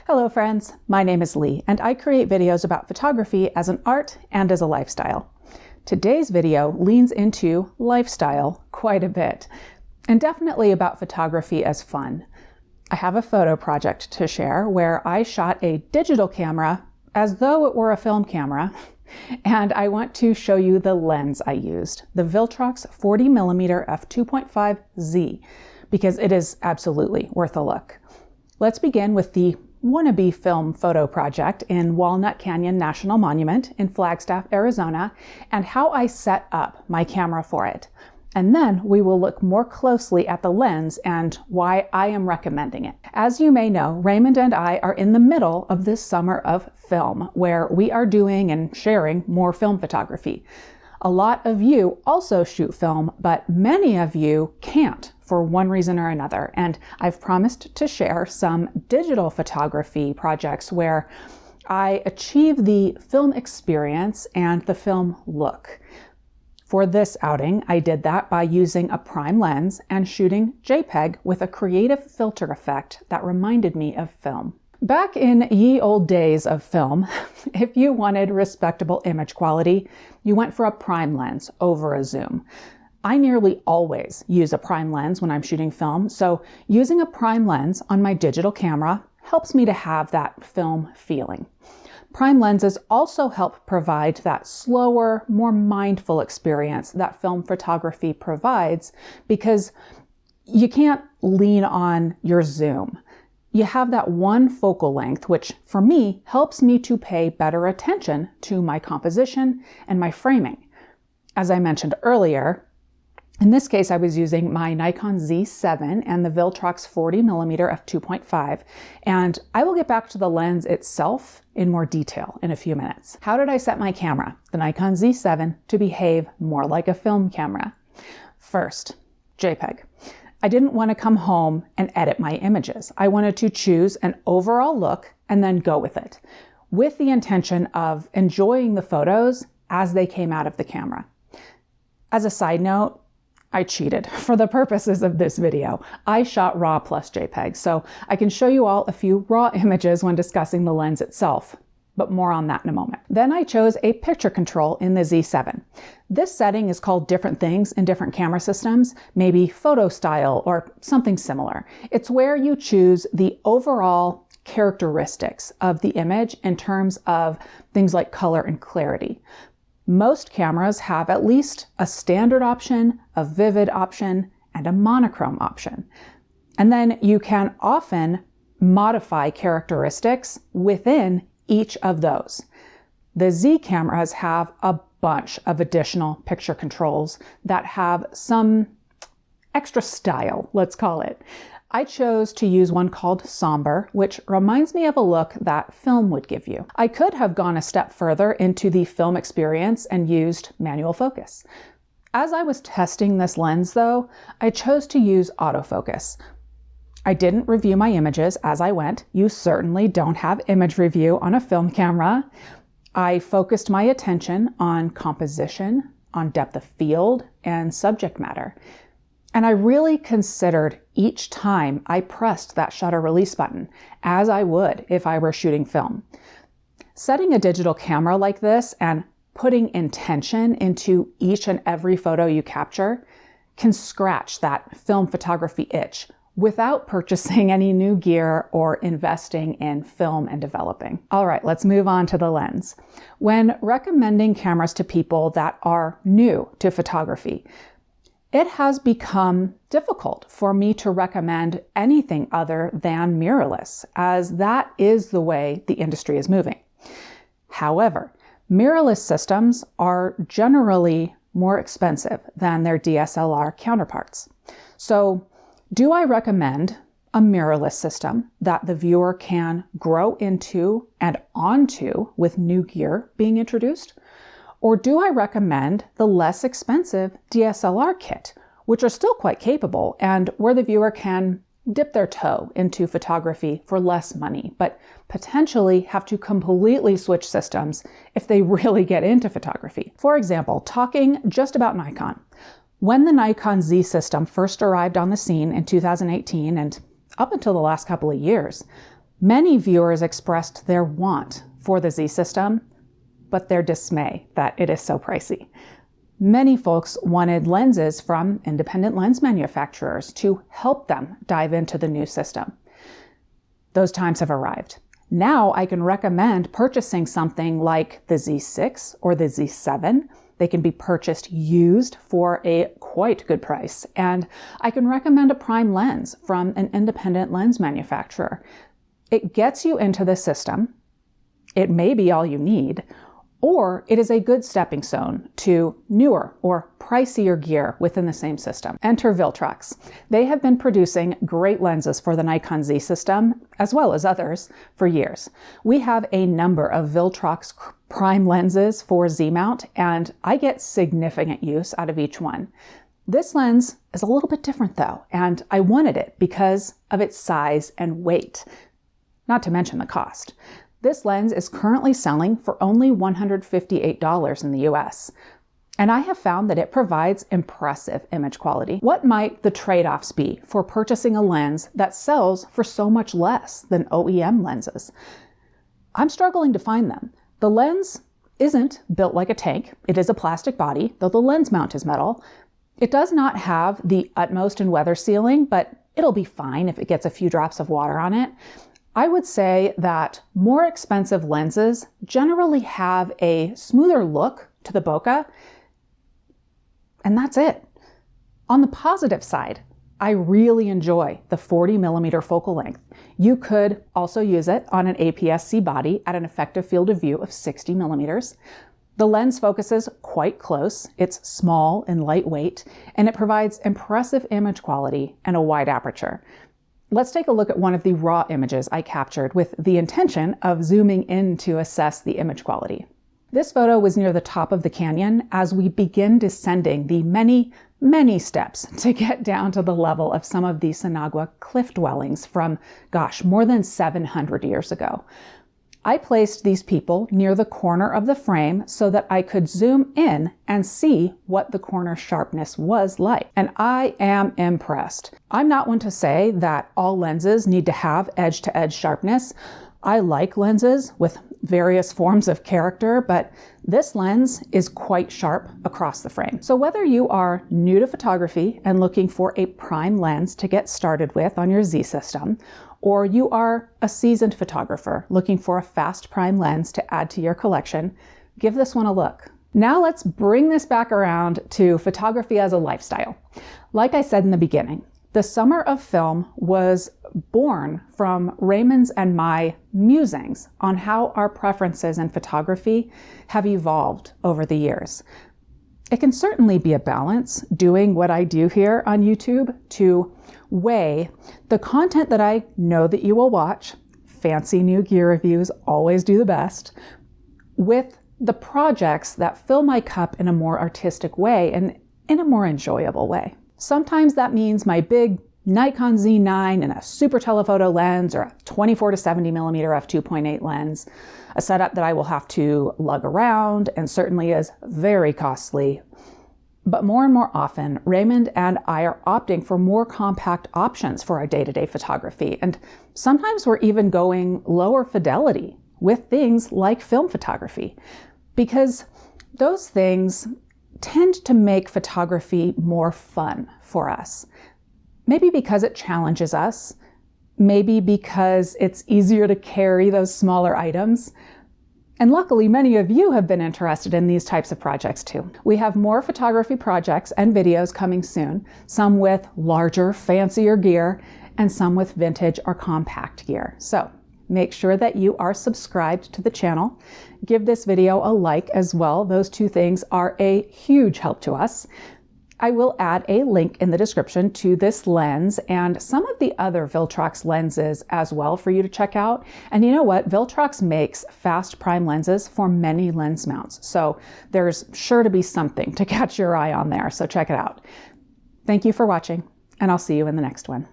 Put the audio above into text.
Hello friends, my name is Leigh and I create videos about photography as an art and as a lifestyle. Today's video leans into lifestyle quite a bit, and definitely about photography as fun. I have a photo project to share where I shot a digital camera as though it were a film camera, and I want to show you the lens I used, the Viltrox 40mm f2.5Z, because it is absolutely worth a look. Let's begin with the wannabe film photo project in Walnut Canyon National Monument in Flagstaff, Arizona, and how I set up my camera for it. And then we will look more closely at the lens and why I am recommending it. As you may know, Raymond and I are in the middle of this summer of film, where we are doing and sharing more film photography. A lot of you also shoot film, but many of you can't for one reason or another. And I've promised to share some digital photography projects where I achieve the film experience and the film look. For this outing, I did that by using a prime lens and shooting JPEG with a creative filter effect that reminded me of film. Back in ye old days of film, if you wanted respectable image quality, you went for a prime lens over a zoom. I nearly always use a prime lens when I'm shooting film, so using a prime lens on my digital camera helps me to have that film feeling. Prime lenses also help provide that slower, more mindful experience that film photography provides, because you can't lean on your zoom. You have that one focal length, which for me helps me to pay better attention to my composition and my framing. As I mentioned earlier, in this case, I was using my Nikon Z7 and the Viltrox 40mm f2.5, and I will get back to the lens itself in more detail in a few minutes. How did I set my camera, the Nikon Z7, to behave more like a film camera? First, JPEG. I didn't want to come home and edit my images. I wanted to choose an overall look and then go with it, with the intention of enjoying the photos as they came out of the camera. As a side note, I cheated for the purposes of this video. I shot RAW plus JPEG, so I can show you all a few RAW images when discussing the lens itself, but more on that in a moment. Then I chose a picture control in the Z7. This setting is called different things in different camera systems, maybe photo style or something similar. It's where you choose the overall characteristics of the image in terms of things like color and clarity. Most cameras have at least a standard option, a vivid option, and a monochrome option. And then you can often modify characteristics within each of those. The Z cameras have a bunch of additional picture controls that have some extra style, let's call it. I chose to use one called Somber, which reminds me of a look that film would give you. I could have gone a step further into the film experience and used manual focus. As I was testing this lens though, I chose to use autofocus. I didn't review my images as I went. You certainly don't have image review on a film camera. I focused my attention on composition, on depth of field, and subject matter. And I really considered each time I pressed that shutter release button, as I would if I were shooting film. Setting a digital camera like this and putting intention into each and every photo you capture can scratch that film photography itch without purchasing any new gear or investing in film and developing. All right, let's move on to the lens. When recommending cameras to people that are new to photography, it has become difficult for me to recommend anything other than mirrorless, as that is the way the industry is moving. However, mirrorless systems are generally more expensive than their DSLR counterparts. So, do I recommend a mirrorless system that the viewer can grow into and onto with new gear being introduced? Or do I recommend the less expensive DSLR kit, which are still quite capable and where the viewer can dip their toe into photography for less money, but potentially have to completely switch systems if they really get into photography? For example, talking just about Nikon. When the Nikon Z system first arrived on the scene in 2018 and up until the last couple of years, Many viewers expressed their want for the Z system, but their dismay that it is so pricey. Many folks wanted lenses from independent lens manufacturers to help them dive into the new system. Those times have arrived. Now I can recommend purchasing something like the Z6 or the Z7. They can be purchased used for a quite good price. And I can recommend a prime lens from an independent lens manufacturer. It gets you into the system. It may be all you need, or it is a good stepping stone to newer or pricier gear within the same system. Enter Viltrox. They have been producing great lenses for the Nikon Z system, as well as others, for years. We have a number of Viltrox prime lenses for Z mount, and I get significant use out of each one. This lens is a little bit different though, and I wanted it because of its size and weight, not to mention the cost. This lens is currently selling for only $158 in the US, and I have found that it provides impressive image quality. What might the trade-offs be for purchasing a lens that sells for so much less than OEM lenses? I'm struggling to find them. The lens isn't built like a tank. It is a plastic body, though the lens mount is metal. It does not have the utmost in weather sealing, but it'll be fine if it gets a few drops of water on it. I would say that more expensive lenses generally have a smoother look to the bokeh, and that's it. On the positive side, I really enjoy the 40mm focal length. You could also use it on an APS-C body at an effective field of view of 60mm. The lens focuses quite close, it's small and lightweight, and it provides impressive image quality and a wide aperture. Let's take a look at one of the raw images I captured with the intention of zooming in to assess the image quality. This photo was near the top of the canyon as we begin descending the many steps to get down to the level of some of the Sinagua cliff dwellings from, more than 700 years ago. I placed these people near the corner of the frame so that I could zoom in and see what the corner sharpness was like. And I am impressed. I'm not one to say that all lenses need to have edge-to-edge sharpness. I like lenses with various forms of character, but this lens is quite sharp across the frame. So whether you are new to photography and looking for a prime lens to get started with on your Z system, or you are a seasoned photographer looking for a fast prime lens to add to your collection, give this one a look. Now let's bring this back around to photography as a lifestyle. Like I said in the beginning, the summer of film was born from Raymond's and my musings on how our preferences in photography have evolved over the years. It can certainly be a balance doing what I do here on YouTube to weigh the content that I know that you will watch, fancy new gear reviews always do the best, with the projects that fill my cup in a more artistic way and in a more enjoyable way. Sometimes that means my big Nikon Z9 and a super telephoto lens or a 24 to 70mm f2.8 lens, a setup that I will have to lug around and certainly is very costly. But more and more often, Raymond and I are opting for more compact options for our day-to-day photography. And sometimes we're even going lower fidelity with things like film photography, because those things tend to make photography more fun for us. Maybe because it challenges us, maybe because it's easier to carry those smaller items. And luckily, many of you have been interested in these types of projects too. We have more photography projects and videos coming soon, some with larger, fancier gear, and some with vintage or compact gear. So make sure that you are subscribed to the channel. Give this video a like as well. Those two things are a huge help to us. I will add a link in the description to this lens and some of the other Viltrox lenses as well for you to check out. And you know what? Viltrox makes fast prime lenses for many lens mounts. So there's sure to be something to catch your eye on there. So check it out. Thank you for watching, and I'll see you in the next one.